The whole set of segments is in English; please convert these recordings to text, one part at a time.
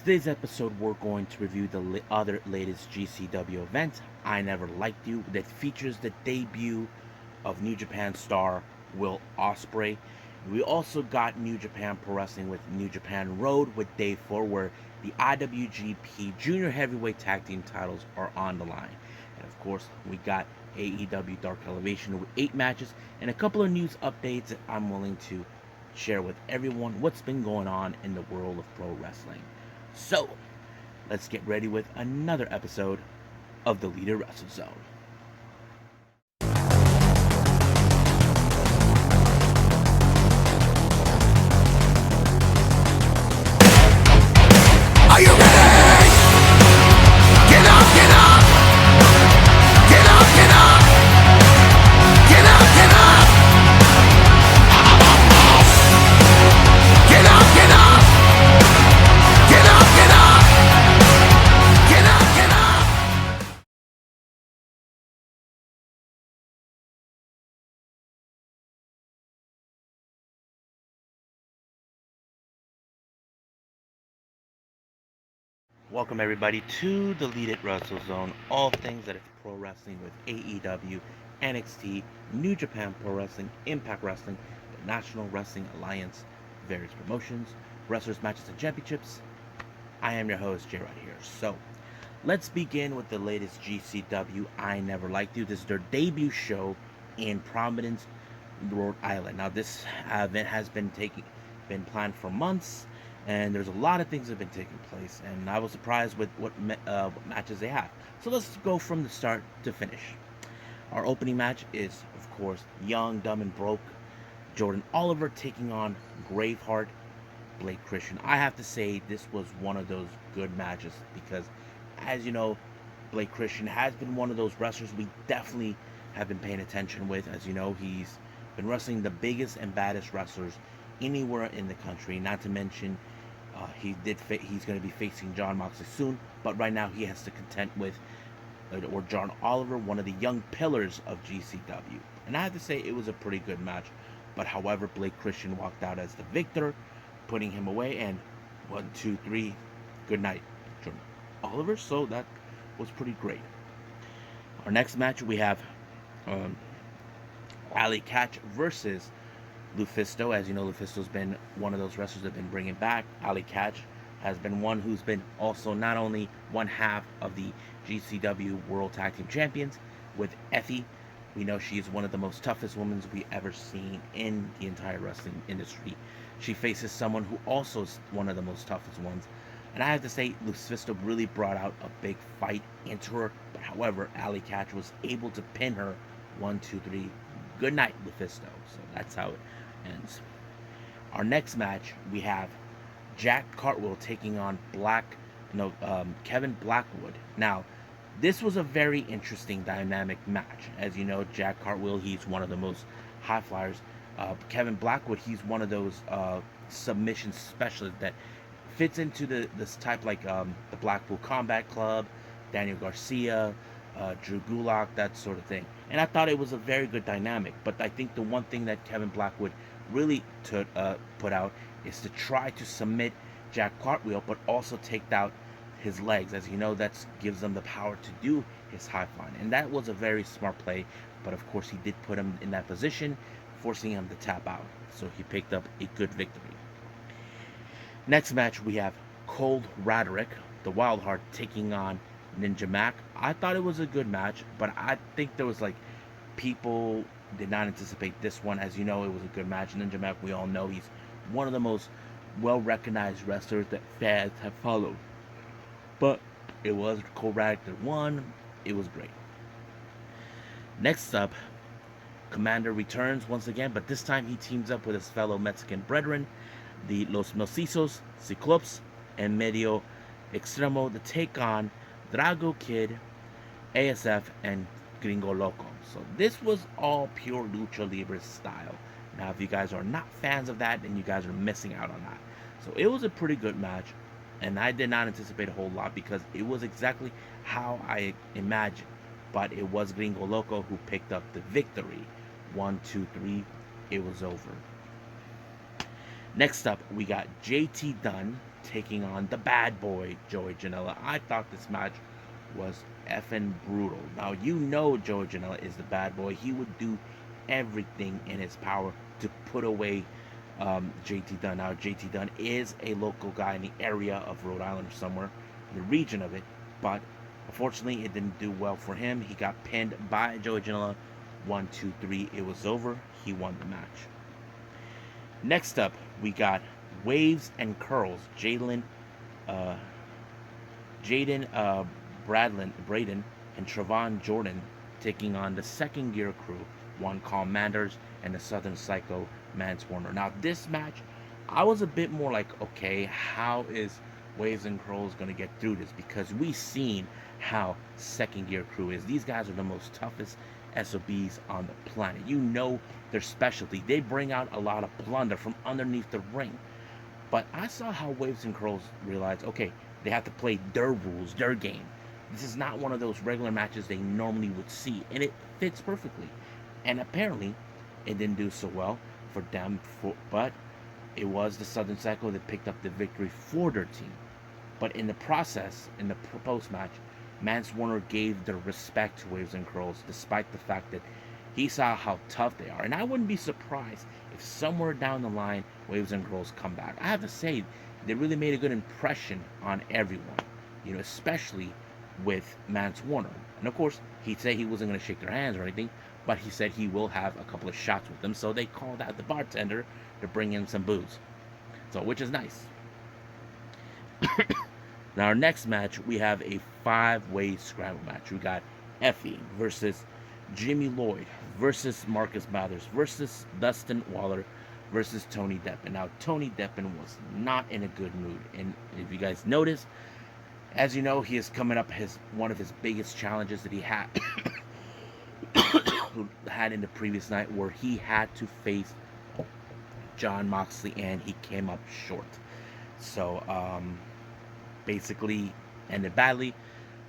Today's episode, we're going to review the other latest GCW event, I Never Liked You, that features the debut of New Japan star Will Ospreay. We also got New Japan Pro Wrestling with New Japan Road with Day 4, where the IWGP Junior Heavyweight Tag Team titles are on the line. And of course, we got AEW Dark Elevation with 8 matches and a couple of news updates that I'm willing to share with everyone what's been going on in the world of pro wrestling. So, let's get ready with another episode of the Leader Wrestle Zone. Are you ready? Get up, get up! Get up, get up! Get up, get up! Get up, get up! Get up, get up! Get up, get up! Welcome everybody to the Leader Wrestle Zone, all things that is pro wrestling with AEW, NXT, New Japan Pro Wrestling, Impact Wrestling, the National Wrestling Alliance, various promotions, wrestlers, matches, and championships. I am your host, J. Rod here. So, let's begin with the latest GCW I Never Liked You. This is their debut show in Providence, Rhode Island. Now, this event has been planned for months, and there's a lot of things that have been taking place, and I was surprised with what matches they have. So let's go from the start to finish. Our opening match is, of course, Young, Dumb, and Broke Jordan Oliver taking on Braveheart Blake Christian. I have to say this was one of those good matches because, as you know, Blake Christian has been one of those wrestlers we definitely have been paying attention with. As you know, he's been wrestling the biggest and baddest wrestlers anywhere in the country. Not to mention, he's going to be facing John Moxley soon, but right now he has to contend with or John Oliver, one of the young pillars of GCW. And I have to say it was a pretty good match. But however, Blake Christian walked out as the victor, putting him away, and 1, 2, 3, good night, John Oliver. So that was pretty great. Our next match we have Ali Catch versus Lufisto. As you know, Lufisto's been one of those wrestlers that have been bringing back. Ali Catch has been one who's been also not only one half of the GCW World Tag Team Champions with Effie. We know she is one of the most toughest women we ever seen in the entire wrestling industry. She faces someone who also is one of the most toughest ones. And I have to say, Lufisto really brought out a big fight into her. But however, Ali Catch was able to pin her 1, 2, 3. Good night, Lufisto. So that's how it ends. Our next match, we have Jack Cartwheel taking on Kevin Blackwood. Now, this was a very interesting dynamic match. As you know, Jack Cartwheel, he's one of the most high flyers. Kevin Blackwood, he's one of those submission specialists that fits into this type like the Blackpool Combat Club, Daniel Garcia, Drew Gulak, that sort of thing. And I thought it was a very good dynamic. But I think the one thing that Kevin Blackwood really put out is to try to submit Jack Cartwheel, but also take out his legs. As you know, that gives them the power to do his high flying. And that was a very smart play. But of course, he did put him in that position, forcing him to tap out. So he picked up a good victory. Next match, we have Cold Roderick, the Wild Heart, taking on Ninja Mac. I thought it was a good match, but I think there was people did not anticipate this one. As you know, it was a good match. Ninja Mac, we all know he's one of the most well-recognized wrestlers that fans have followed. But it was Cold Roderick that won. It was great. Next up, Commander returns once again, but this time he teams up with his fellow Mexican brethren, the Los Mellizos, Ciclops, and Medio Extremo, to take on Drago Kid, ASF, and Gringo Loco. So this was all pure Lucha Libre style. Now, if you guys are not fans of that, then you guys are missing out on that. So it was a pretty good match, and I did not anticipate a whole lot because it was exactly how I imagined. But it was Gringo Loco who picked up the victory. 1, 2, 3, it was over. Next up, we got JT Dunn taking on the bad boy, Joey Janela. I thought this match was effing brutal. Now, you know Joey Janela is the bad boy. He would do everything in his power to put away JT Dunn. Now, JT Dunn is a local guy in the area of Rhode Island or somewhere, in the region of it, but unfortunately, it didn't do well for him. He got pinned by Joey Janela. 1, 2, 3. It was over. He won the match. Next up, we got Waves and Curls. Jaden Braden and Trevon Jordan taking on the Second Gear Crew, One Call Manders and the Southern Psycho Mance Warner. Now, this match, I was a bit more like, okay, how is Waves and Curls going to get through this? Because we've seen how Second Gear Crew is. These guys are the most toughest SOBs on the planet. You know their specialty. They bring out a lot of plunder from underneath the ring. But I saw how Waves and Curls realized, okay, they have to play their rules, their game. This is not one of those regular matches they normally would see, and it fits perfectly. And apparently, it didn't do so well for them, but it was the Southern Psycho that picked up the victory for their team. But in the process, in the post-match, Mance Warner gave the respect to Waves and Curls, despite the fact that he saw how tough they are. And I wouldn't be surprised if somewhere down the line, Waves and Curls come back. I have to say, they really made a good impression on everyone, you know, especially with Mance Warner. And of course, he said he wasn't going to shake their hands or anything, but he said he will have a couple of shots with them. So they called out the bartender to bring in some booze, so which is nice. Now, our next match, we have a 5-way scramble match. We got Effie versus Jimmy Lloyd versus Marcus Mathers versus Dustin Waller versus Tony Deppen. Now, Tony Deppen was not in a good mood, and if you guys notice, as you know, he is coming up one of his biggest challenges that he had in the previous night, where he had to face Jon Moxley, and he came up short. So, basically ended badly.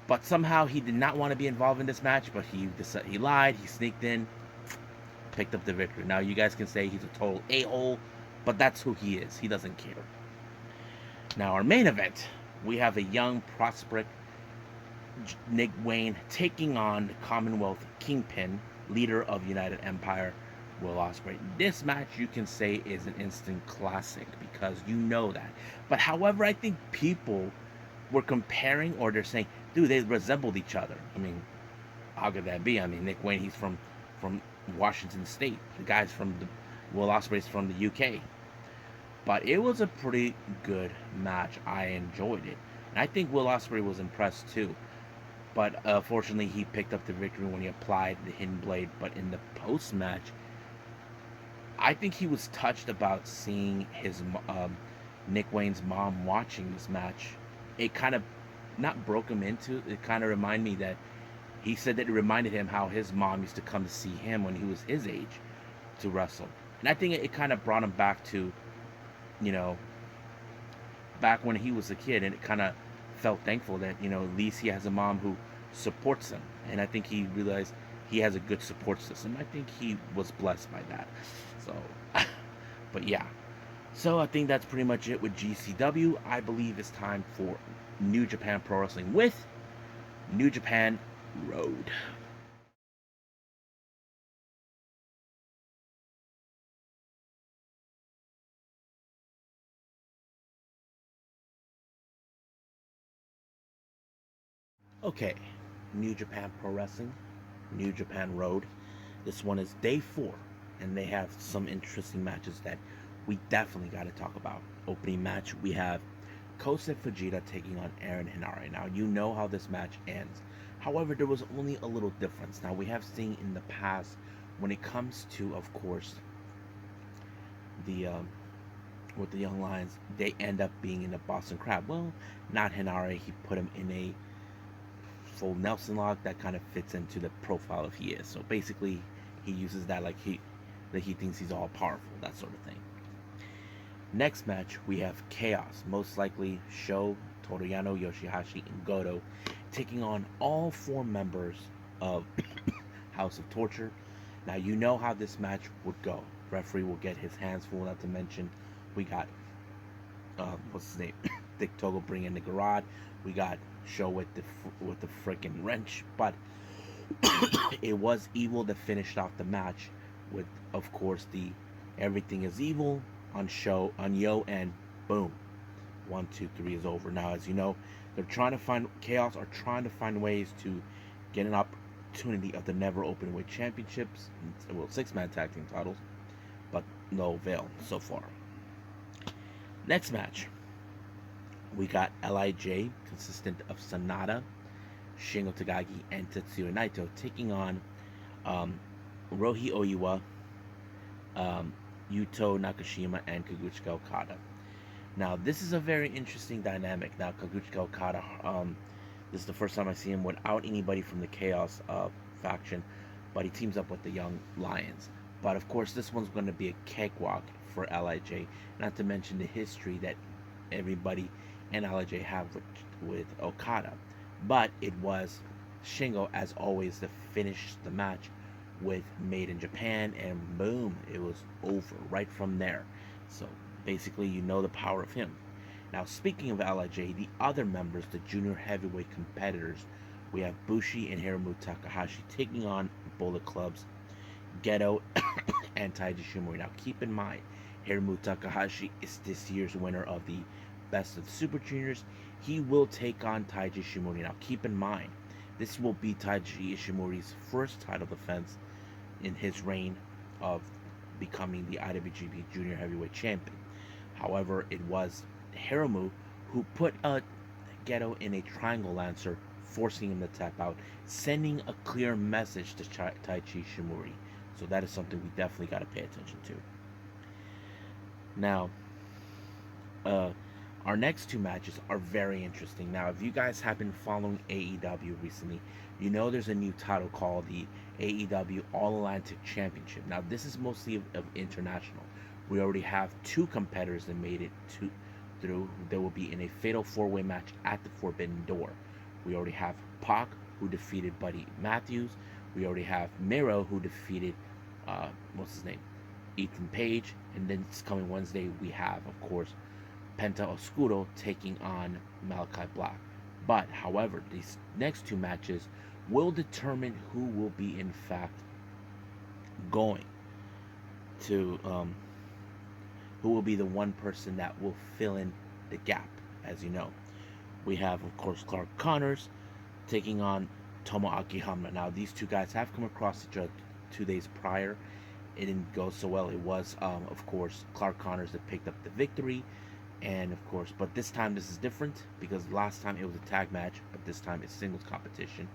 But somehow he did not want to be involved in this match, but he lied, he sneaked in, picked up the victory. Now, you guys can say he's a total a-hole, but that's who he is. He doesn't care. Now, our main event, we have a young, prospect Nick Wayne taking on the Commonwealth Kingpin, leader of United Empire, Will Ospreay. This match, you can say, is an instant classic because you know that. But however, I think people were comparing, or they're saying, dude, they resembled each other. I mean, how could that be? I mean, Nick Wayne, he's from Washington State. The guy's Will Ospreay's from the UK. But it was a pretty good match. I enjoyed it. And I think Will Ospreay was impressed too. But fortunately, he picked up the victory when he applied the hidden blade. But in the post-match, I think he was touched about seeing his Nick Wayne's mom watching this match. It kind of not broke him into. It kind of reminded me that he said that it reminded him how his mom used to come to see him when he was his age to wrestle. And I think it kind of brought him back to, you know, back when he was a kid, and it kind of felt thankful that, you know, at least he has a mom who supports him. And I think he realized he has a good support system. I think he was blessed by that. So, but yeah. So I think that's pretty much it with GCW. I believe it's time for New Japan Pro Wrestling with New Japan Road. Okay, New Japan Pro Wrestling, New Japan Road. This one is day 4, and they have some interesting matches that we definitely got to talk about. Opening match, we have Kosei Fujita taking on Aaron Henare. Now, you know how this match ends. However, there was only a little difference. Now, we have seen in the past, when it comes to, of course, the with the Young Lions, they end up being in the Boston Crab. Well, not Henare. He put him in a full Nelson lock that kind of fits into the profile of he is. So basically, he uses that like he thinks he's all powerful, that sort of thing. Next match, we have Chaos, most likely Sho, Toriano, Yoshihashi, and Goto, taking on all 4 members of House of Torture. Now, you know how this match would go. Referee will get his hands full, not to mention we got what's his name? Dick Togo bringing the garage. We got Show with the freaking wrench, but it was Evil that finished off the match with, of course, the Everything is Evil on Yo, and boom, 1, 2, 3 is over. Now, as you know, Chaos are trying to find ways to get an opportunity of the Never Openweight Championships, well, 6-man tag team titles, but no avail so far. Next match, we got LIJ, consistent of Sanada, Shingo Takagi, and Tetsuya Naito, taking on Rohi Oiwa, Yuto Nakashima, and Kaguchika Okada. Now, this is a very interesting dynamic. Now, Kaguchika Okada, this is the first time I see him without anybody from the Chaos faction, but he teams up with the Young Lions. But of course, this one's going to be a cakewalk for LIJ, not to mention the history that everybody and LIJ have with Okada. But it was Shingo, as always, to finish the match with Made in Japan, and boom, it was over right from there. So basically, you know the power of him. Now, speaking of LIJ, the other members, the junior heavyweight competitors, we have Bushi and Hiromu Takahashi taking on Bullet Club's Geto and Taiji Shimori. Now, keep in mind, Hiromu Takahashi is this year's winner of the Best of the Super Juniors. He will take on Taiji Shimori. Now, keep in mind, this will be Taiji Ishimori's first title defense in his reign of becoming the IWGP Junior Heavyweight Champion. However, it was Hiromu who put Geto in a triangle lancer, forcing him to tap out, sending a clear message to Taiji Shimori. So that is something we definitely got to pay attention to. Now, our next two matches are very interesting. Now, if you guys have been following AEW recently, you know there's a new title called the AEW All Atlantic Championship. Now, this is mostly of international. We already have two competitors that made it through. They will be in a fatal 4-way match at the Forbidden Door. We already have Pac, who defeated Buddy Matthews. We already have Miro, who defeated, what's his name? Ethan Page. And then this coming Wednesday, we have, of course, Penta Oscuro taking on Malachi Black. But, however, these next two matches will determine who will be, in fact, going to, who will be the one person that will fill in the gap, as you know. We have, of course, Clark Connors taking on Tomoaki Honma. Now, these two guys have come across each other 2 days prior. It didn't go so well. It was, of course, Clark Connors that picked up the victory. And, of course, but this time this is different because last time it was a tag match, but this time it's singles competition.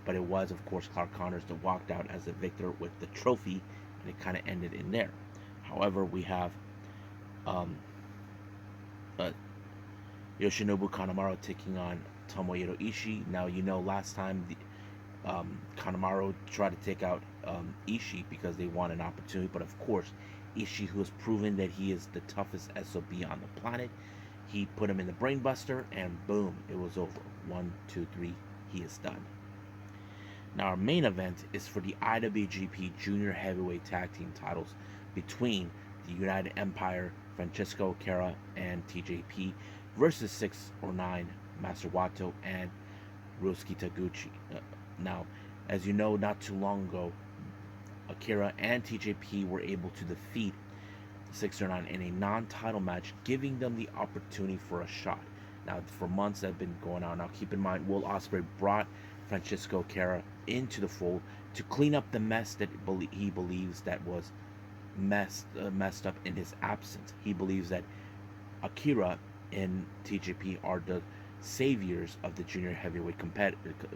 But it was, of course, Clark Connors that walked out as the victor with the trophy, and it kind of ended in there. However, we have Yoshinobu Kanemaru taking on Tomohiro Ishii. Now, you know, last time Kanemaru tried to take out Ishii because they want an opportunity, but of course, Ishii, who has proven that he is the toughest SOB on the planet, he put him in the brainbuster, and boom, it was over. 1, 2, 3, he is done. Now, our main event is for the IWGP Junior Heavyweight Tag Team titles between the United Empire, Francesco Akira, and TJP versus 6 or 9, Master Wato and Ryusuke Taguchi. Now, as you know, not too long ago, Akira and TJP were able to defeat 6 or 9 in a non-title match, giving them the opportunity for a shot. Now, for months that have been going on. Now, keep in mind, Will Ospreay brought Francesco Akira into the fold to clean up the mess that he believes that was messed up in his absence. He believes that Akira and TJP are the saviors of the junior heavyweight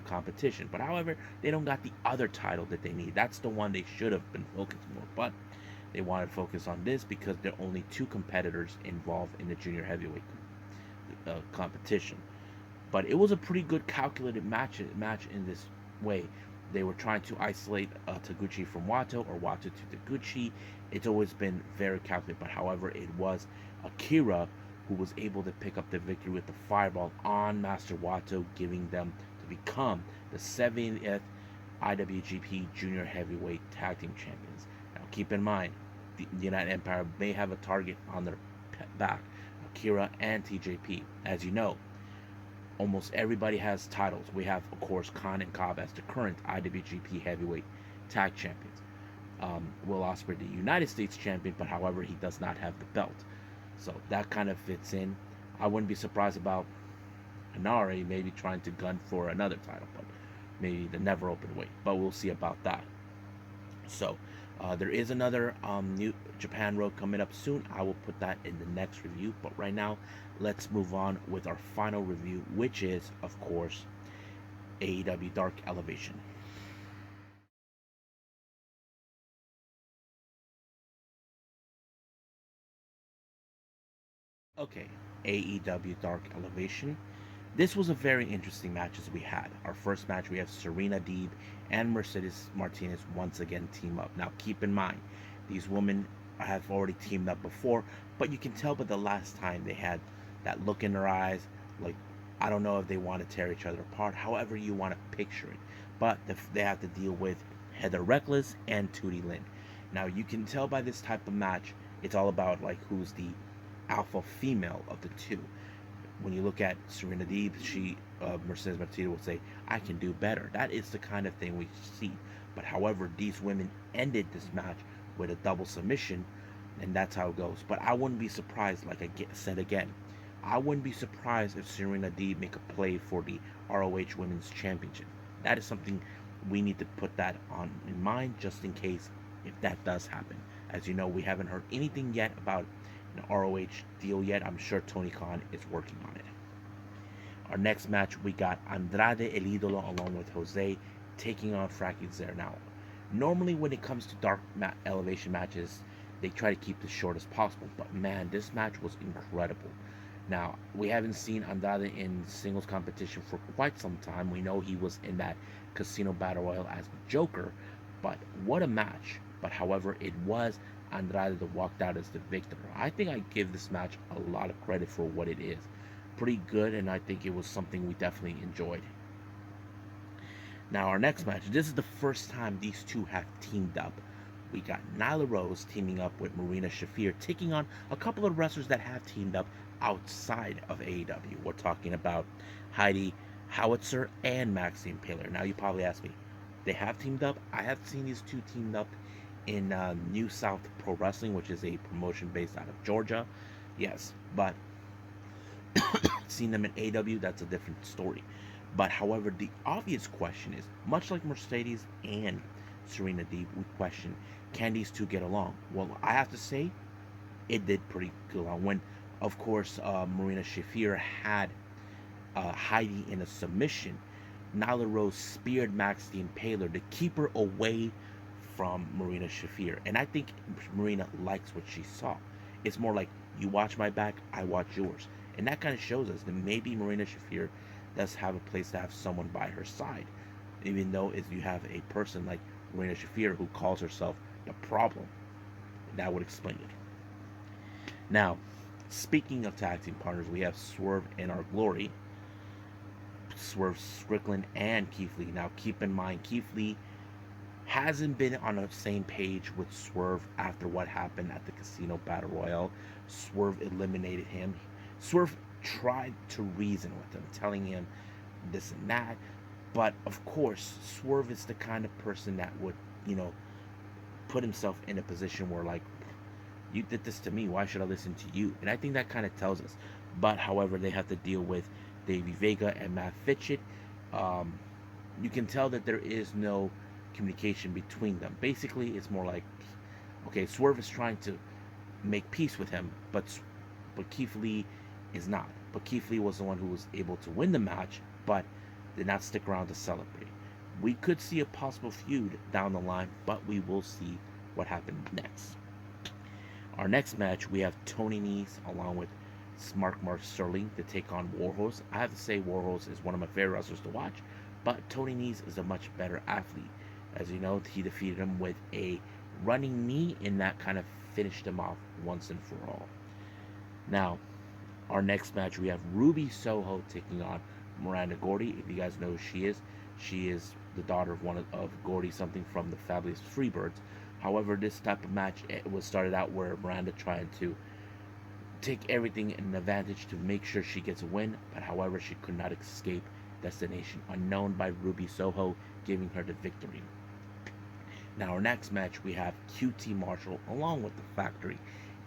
competition. But however, they don't got the other title that they need. That's the one they should have been focused more. But they want to focus on this because there are only 2 competitors involved in the junior heavyweight competition. But it was a pretty good calculated match in this way. They were trying to isolate Taguchi from Wato, or Wato to Taguchi. It's always been very calculated. But however, it was Akira who was able to pick up the victory with the fireball on Master Wato, giving them to become the 70th IWGP Junior Heavyweight Tag Team Champions. Now, keep in mind, the United Empire may have a target on their back. Now, Kira, and TJP. As you know, almost everybody has titles. We have, of course, Khan and Cobb as the current IWGP Heavyweight Tag Champions. Will Ospreay, the United States Champion, but however, he does not have the belt. So that kind of fits in. I wouldn't be surprised about Hanare maybe trying to gun for another title, but maybe the never open weight. But we'll see about that. So there is another New Japan Road coming up soon. I will put that in the next review. But right now, let's move on with our final review, which is, of course, AEW Dark Elevation. Okay, AEW Dark Elevation. This was a very interesting match as we had. Our first match, we have Serena Deeb and Mercedes Martinez once again team up. Now, keep in mind, these women have already teamed up before, but you can tell by the last time they had that look in their eyes, like, I don't know if they want to tear each other apart, however you want to picture it. But they have to deal with Heather Reckless and Tootie Lynn. Now, you can tell by this type of match, it's all about, like, who's the alpha female of the two. When you look at Serena Deeb, Mercedes Martinez will say, I can do better. That is the kind of thing we see. But however, these women ended this match with a double submission, and that's how it goes. But I wouldn't be surprised, like I said again, I wouldn't be surprised if Serena Deeb make a play for the ROH Women's Championship. That is something we need to put that on in mind, just in case if that does happen. As you know, we haven't heard anything yet about an ROH deal yet. I'm sure Tony Khan is working on it. Our next match, we got Andrade El Idolo along with Jose taking on Frankie Zer. Now, normally when it comes to Dark Elevation matches, they try to keep this short as possible, but man, this match was incredible. Now, we haven't seen Andrade in singles competition for quite some time. We know he was in that Casino Battle Royal as the Joker, but what a match. But however, it was Andrade that walked out as the victor. I think I give this match a lot of credit for what it is. Pretty good, and I think it was something we definitely enjoyed. Now, our next match, this is the first time these two have teamed up. We got Nyla Rose teaming up with Marina Shafir, taking on a couple of wrestlers that have teamed up outside of AEW. We're talking about Heidi Howitzer and Maxine Paler. Now, you probably ask me, they have teamed up? I have seen these two teamed up in New South Pro Wrestling, which is a promotion based out of Georgia. Yes, but seeing them in AEW, that's a different story. But however, the obvious question is, much like Mercedes and Serena Deeb, we question, can these two get along? Well, I have to say, it did pretty good. When, of course, Marina Shafir had Heidi in a submission, Nyla Rose speared Maxine Paler to keep her away from Marina Shafir. And I think Marina likes what she saw. It's more like, you watch my back, I watch yours. And that kind of shows us that maybe Marina Shafir does have a place to have someone by her side. Even though if you have a person like Marina Shafir who calls herself the problem, that would explain it. Now, speaking of tag team partners, we have Swerve in Our Glory. Swerve Strickland and Keith Lee. Now, keep in mind, Keith Lee hasn't been on the same page with Swerve after what happened at the Casino Battle Royal. Swerve eliminated him. Swerve tried to reason with him, telling him this and that. But of course, Swerve is the kind of person that would, put himself in a position where, like, you did this to me, why should I listen to you? And I think that kind of tells us. But however, they have to deal with Davey Vega and Matt Fitchett. You can tell that there is no communication between them. Basically, it's more like, okay, Swerve is trying to make peace with him, but Keith Lee is not. But Keith Lee was the one who was able to win the match, but did not stick around to celebrate. We could see a possible feud down the line, but we will see what happens next. Our next match, we have Tony Nese along with Mark Sterling to take on Warhorse. I have to say Warhorse is one of my favorite wrestlers to watch, but Tony Nese is a much better athlete. As you know, he defeated him with a running knee, and that kind of finished him off once and for all. Now, our next match, we have Ruby Soho taking on Miranda Gordy. If you guys know who she is the daughter of one of Gordy something from the Fabulous Freebirds. However, this type of match, it was started out where Miranda tried to take everything in advantage to make sure she gets a win, but however, she could not escape Destination Unknown by Ruby Soho, giving her the victory. Now, our next match, we have QT Marshall along with the Factory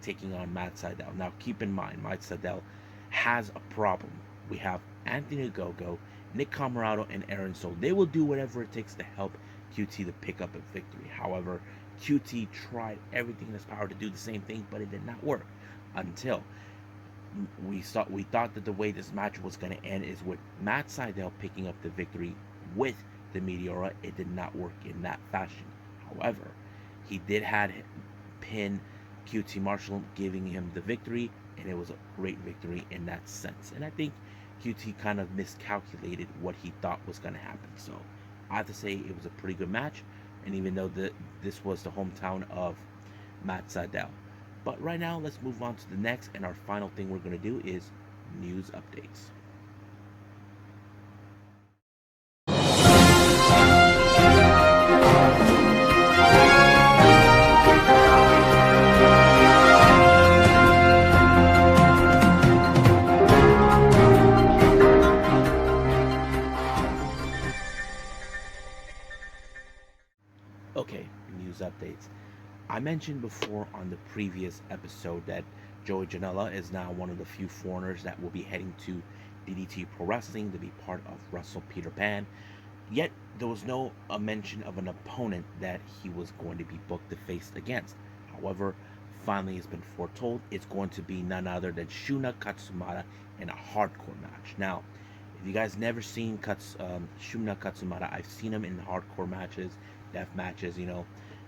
taking on Matt Sydal. Now, keep in mind, Matt Sydal has a problem. We have Anthony Ogogo, Nick Camarado, and Aaron Soul. They will do whatever it takes to help QT to pick up a victory. However, QT tried everything in his power to do the same thing, but it did not work until we thought that the way this match was going to end is with Matt Sydal picking up the victory with the Meteora. It did not work in that fashion. However, he did had pin QT Marshall, giving him the victory, and it was a great victory in that sense. And I think QT kind of miscalculated what he thought was going to happen. So I have to say it was a pretty good match, and even though this was the hometown of Matt Sydal. But right now, let's move on to the next, and our final thing we're going to do is news updates. Okay, news updates. I mentioned before on the previous episode that Joey Janela is now one of the few foreigners that will be heading to DDT Pro Wrestling to be part of Wrestle Peter Pan. Yet there was no mention of an opponent that he was going to be booked to face against. However, finally it's been foretold it's going to be none other than Shuna Katsumata in a hardcore match. Now, if you guys never seen Shuna Katsumata, I've seen him in hardcore matches, death matches,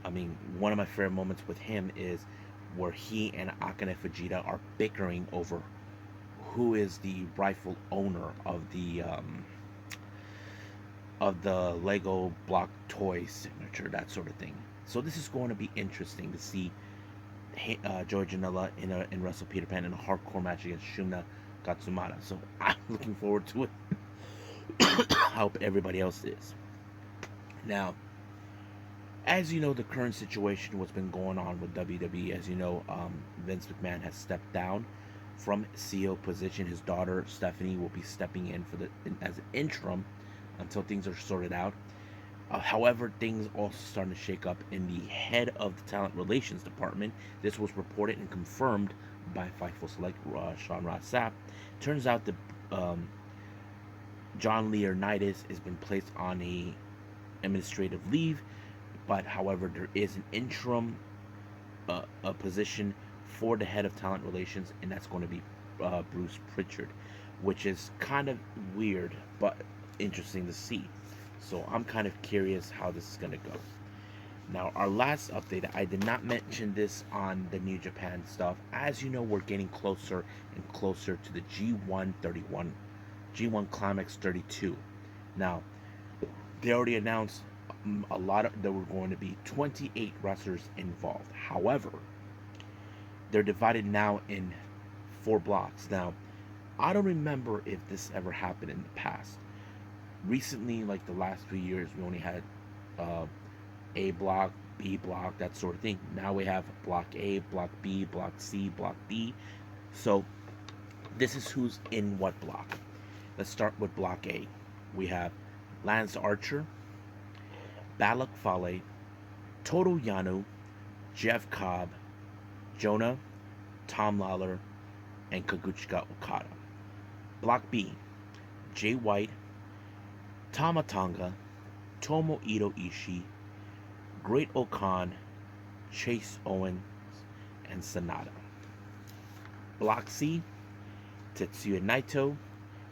I mean, one of my favorite moments with him is where he and Akane Fujita are bickering over who is the rightful owner of the Lego block toy signature, that sort of thing. So this is going to be interesting to see Joey Janela in Wrestle Peter Pan in a hardcore match against Shuna Katsumata. So I'm looking forward to it. I hope everybody else is. Now, as you know, the current situation, what's been going on with WWE, as you know, Vince McMahon has stepped down from CEO position. His daughter Stephanie will be stepping in as an interim until things are sorted out. However, things also starting to shake up in the head of the talent relations department. This was reported and confirmed by Fightful Select, Sean Ross Sapp. Turns out that John Laurinaitis has been placed on a administrative leave, but however, there is an interim a position for the head of talent relations, and that's going to be Bruce Pritchard, which is kind of weird but interesting to see. So I'm kind of curious how this is going to go. Now, our last update, I did not mention this on the New Japan stuff. As you know, we're getting closer and closer to the G1 Climax 32. Now, they already announced there were going to be 28 wrestlers involved. However, they're divided now in 4 blocks. Now, I don't remember if this ever happened in the past. Recently, like the last few years, we only had A block, B block, that sort of thing. Now we have block A, block B, block C, block D. So this is who's in what block. Let's start with block A. We have Lance Archer, Balak Fale, Toru Yano, Jeff Cobb, Jonah, Tom Lawler, and Kaguchika Okada. Block B, Jay White, Tama Tonga, Tomohiro Ishii, Great Okan, Chase Owens, and Sanada. Block C, Tetsuya Naito,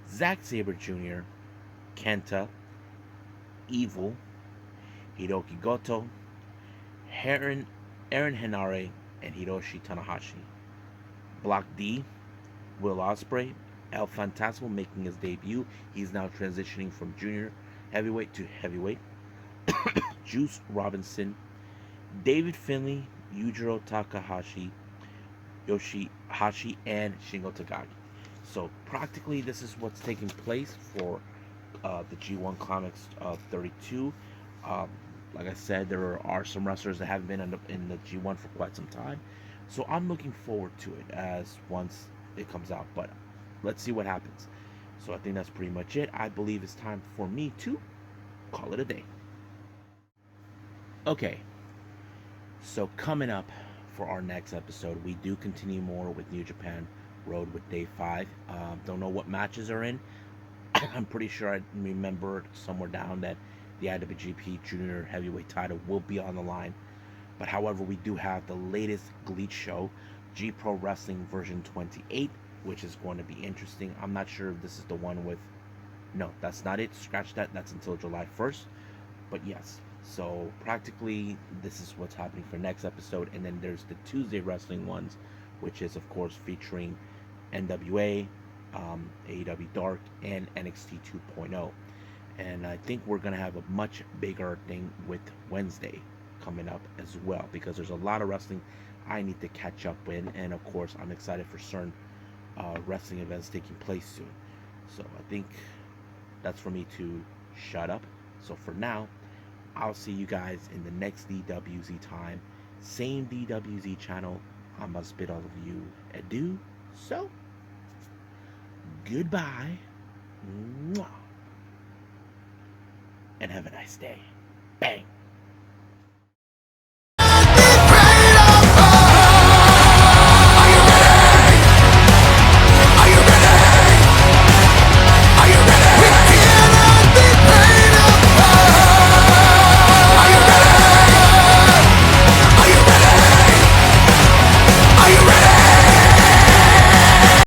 Zack Sabre Jr., Kenta, Evil, Hiroki Goto, Aaron Henare, and Hiroshi Tanahashi. Block D, Will Ospreay, El Fantasma making his debut. He's now transitioning from junior heavyweight to heavyweight. Juice Robinson, David Finlay, Yujiro Takahashi, Yoshihashi, and Shingo Takagi. So practically this is what's taking place for the G1 Climax 32. Like I said, there are some wrestlers that haven't been in the G1 for quite some time. So I'm looking forward to it as once it comes out. But let's see what happens. So I think that's pretty much it. I believe it's time for me to call it a day. Okay, so coming up for our next episode, we do continue more with New Japan Road with Day 5. Don't know what matches are in. I'm pretty sure I remember somewhere down that the IWGP Junior Heavyweight title will be on the line. But however, we do have the latest Glitch show, G Pro Wrestling version 28, which is going to be interesting. I'm not sure if this is the one with... No, that's not it. Scratch that. That's until July 1st. But yes, so practically this is what's happening for next episode. And then there's the Tuesday wrestling ones, which is of course featuring NWA, AEW Dark, and NXT 2.0. And I think we're gonna have a much bigger thing with Wednesday coming up as well, because there's a lot of wrestling I need to catch up in, and of course I'm excited for certain wrestling events taking place soon. So I think that's for me to shut up. So for now, I'll see you guys in the next DWZ time. Same DWZ channel. I must bid all of you adieu. So, goodbye. Mwah. And have a nice day. Bang.